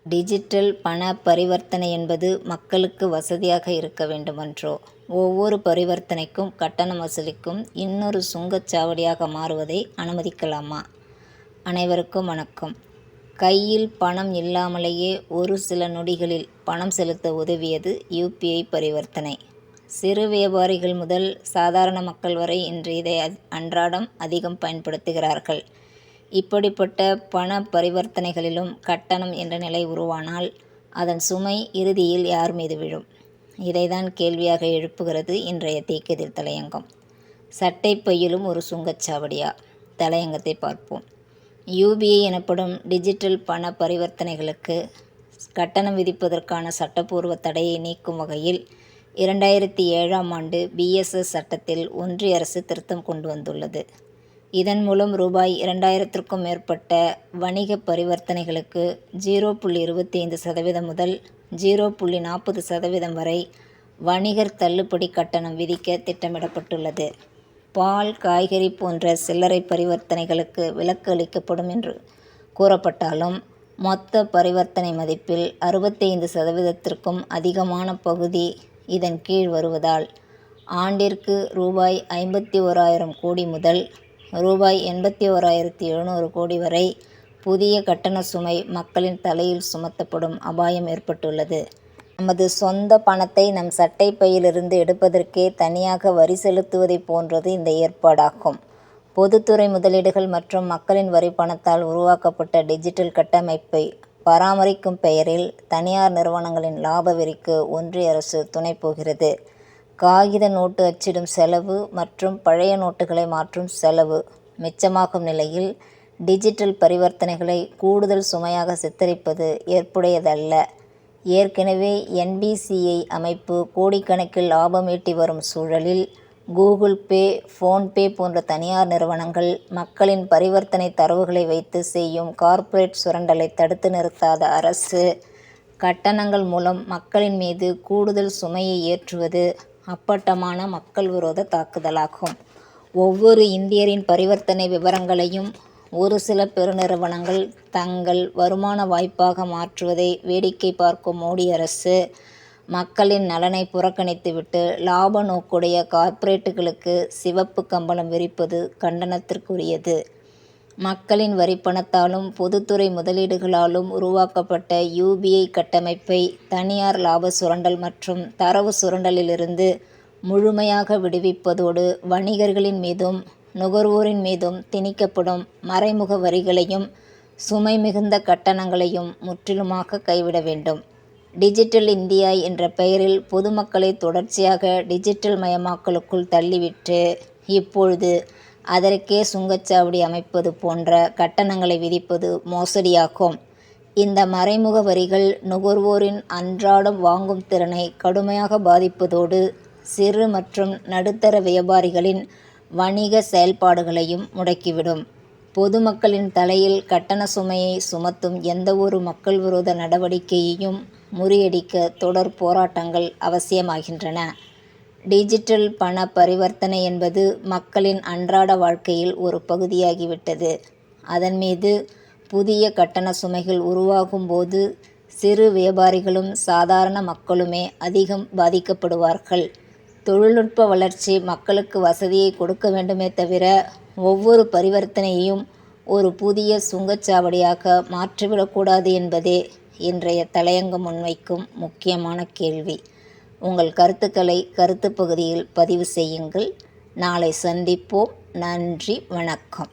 Digital பண பரிவர்த்தனை என்பது மக்களுக்கு வசதியாக இருக்க வேண்டுமென்றோ, ஒவ்வொரு பரிவர்த்தனைக்கும் கட்டணம் வசூலிக்கும் இன்னொரு சுங்கச்சாவடியாக மாறுவதை அனுமதிக்கலாமா? அனைவருக்கும் வணக்கம். கையில் பணம் இல்லாமலேயே ஒரு சில நொடிகளில் பணம் செலுத்த உதவியது யுபிஐ பரிவர்த்தனை. சிறு வியாபாரிகள் முதல் சாதாரண மக்கள் வரை இன்று இதை அன்றாடம் அதிகம் பயன்படுத்துகிறார்கள். இப்படிப்பட்ட பண பரிவர்த்தனைகளிலும் கட்டணம் என்ற நிலை உருவானால் அதன் சுமை இறுதியில் யார் மீது விழும்? இதைதான் கேள்வியாக எழுப்புகிறது இன்றைய தீக்கதிர் தலையங்கம். சட்டை பையிலும் ஒரு சுங்கச்சாவடியா? தலையங்கத்தை பார்ப்போம். யுபிஐ எனப்படும் டிஜிட்டல் பண பரிவர்த்தனைகளுக்கு கட்டணம் விதிப்பதற்கான சட்டப்பூர்வ தடையை நீக்கும் வகையில் 2007ஆம் ஆண்டு பிஎஸ்எஸ் சட்டத்தில் ஒன்றிய அரசு திருத்தம் கொண்டு வந்துள்ளது. இதன் மூலம் ரூபாய் 2000க்கும் மேற்பட்ட வணிக பரிவர்த்தனைகளுக்கு 0.25% முதல் 0.40% வரை வணிகர் தள்ளுபடி கட்டணம் விதிக்க திட்டமிடப்பட்டுள்ளது. பால், காய்கறி போன்ற சில்லறை பரிவர்த்தனைகளுக்கு விலக்கு அளிக்கப்படும் என்று கூறப்பட்டாலும் மொத்த பரிவர்த்தனை மதிப்பில் 65%க்கும் அதிகமான பகுதி இதன் கீழ் வருவதால் ஆண்டிற்கு ரூபாய் 51,000 கோடி முதல் ரூபாய் 81,700 கோடி வரை புதிய கட்டண சுமை மக்களின் தலையில் சுமத்தப்படும் அபாயம் ஏற்பட்டுள்ளது. நமது சொந்த பணத்தை நம் சட்டை பையிலிருந்து எடுப்பதற்கே தனியாக வரி செலுத்துவதை போன்றது இந்த ஏற்பாடாகும். பொதுத்துறை முதலீடுகள் மற்றும் மக்களின் வரி பணத்தால் உருவாக்கப்பட்ட டிஜிட்டல் கட்டமைப்பை பராமரிக்கும் பெயரில் தனியார் நிறுவனங்களின் லாப வெறிக்கு ஒன்றிய அரசு துணை போகிறது. காகித நோட்டு அச்சிடும் செலவு மற்றும் பழைய நோட்டுகளை மாற்றும் செலவு மிச்சமாகும் நிலையில் டிஜிட்டல் பரிவர்த்தனைகளை கூடுதல் சுமையாக சித்தரிப்பது ஏற்புடையதல்ல. ஏற்கனவே என்பிசிஐ அமைப்பு கோடிக்கணக்கில் லாபம் ஈட்டி வரும் சூழலில் கூகுள் பே, போன்பே போன்ற தனியார் நிறுவனங்கள் மக்களின் பரிவர்த்தனை தரவுகளை வைத்து செய்யும் கார்ப்பரேட் சுரண்டலை தடுத்து நிறுத்தாத அரசு கட்டணங்கள் மூலம் மக்களின் மீது கூடுதல் சுமையை ஏற்றுவது அப்பட்டமான மக்கள் விரோத தாக்குதலாகும். ஒவ்வொரு இந்தியரின் பரிவர்த்தனை விவரங்களையும் ஒரு சில பெருநிறுவனங்கள் தங்கள் வருமான வாய்ப்பாக மாற்றுவதை வேடிக்கை பார்க்கும் மோடி அரசு மக்களின் நலனை புறக்கணித்துவிட்டு லாப நோக்குடைய கார்ப்பரேட்டுகளுக்கு சிவப்பு கம்பளம் விரிப்பது கண்டனத்திற்குரியது. மக்களின் வரிப்பணத்தாலும் பொதுத்துறை முதலீடுகளாலும் உருவாக்கப்பட்ட யுபிஐ கட்டமைப்பை தனியார் லாப சுரண்டல் மற்றும் தரவு சுரண்டலிலிருந்து முழுமையாக விடுவிப்பதோடு வணிகர்களின் மீதும் நுகர்வோரின் மீதும் திணிக்கப்படும் மறைமுக வரிகளையும் சுமை மிகுந்த கட்டணங்களையும் முற்றிலுமாக கைவிட வேண்டும். டிஜிட்டல் இந்தியா என்ற பெயரில் பொதுமக்களை தொடர்ச்சியாக டிஜிட்டல் மயமாக்கலுக்குள் தள்ளிவிட்டு இப்பொழுது அதற்கே சுங்கச்சாவடி அமைப்பது போன்ற கட்டணங்களை விதிப்பது மோசடியாகும். இந்த மறைமுக வரிகள் நுகர்வோரின் அன்றாடம் வாங்கும் திறனை கடுமையாக பாதிப்பதோடு சிறு மற்றும் நடுத்தர வியாபாரிகளின் வணிக செயல்பாடுகளையும் முடக்கிவிடும். பொதுமக்களின் தலையில் கட்டண சுமையை சுமத்தும் எந்தவொரு மக்கள் விரோத நடவடிக்கையையும் முறியடிக்க தொடர் போராட்டங்கள் அவசியமாகின்றன. டிஜிட்டல் பண பரிவர்த்தனை என்பது மக்களின் அன்றாட வாழ்க்கையில் ஒரு பகுதியாகிவிட்டது. அதன் மீது புதிய கட்டண சுமைகள் உருவாகும் போது சிறு வியாபாரிகளும் சாதாரண மக்களுமே அதிகம் பாதிக்கப்படுவார்கள். தொழில்நுட்ப வளர்ச்சி மக்களுக்கு வசதியை கொடுக்க வேண்டுமே தவிர ஒவ்வொரு பரிவர்த்தனையையும் ஒரு புதிய சுங்கச்சாவடியாக மாற்றிவிடக்கூடாது என்பதே இன்றைய தலையங்கம் முன்வைக்கும் முக்கியமான கேள்வி. உங்கள் கருத்துக்களை கருத்து பகுதியில் பதிவு செய்யுங்கள். நாளை சந்திப்போம். நன்றி, வணக்கம்.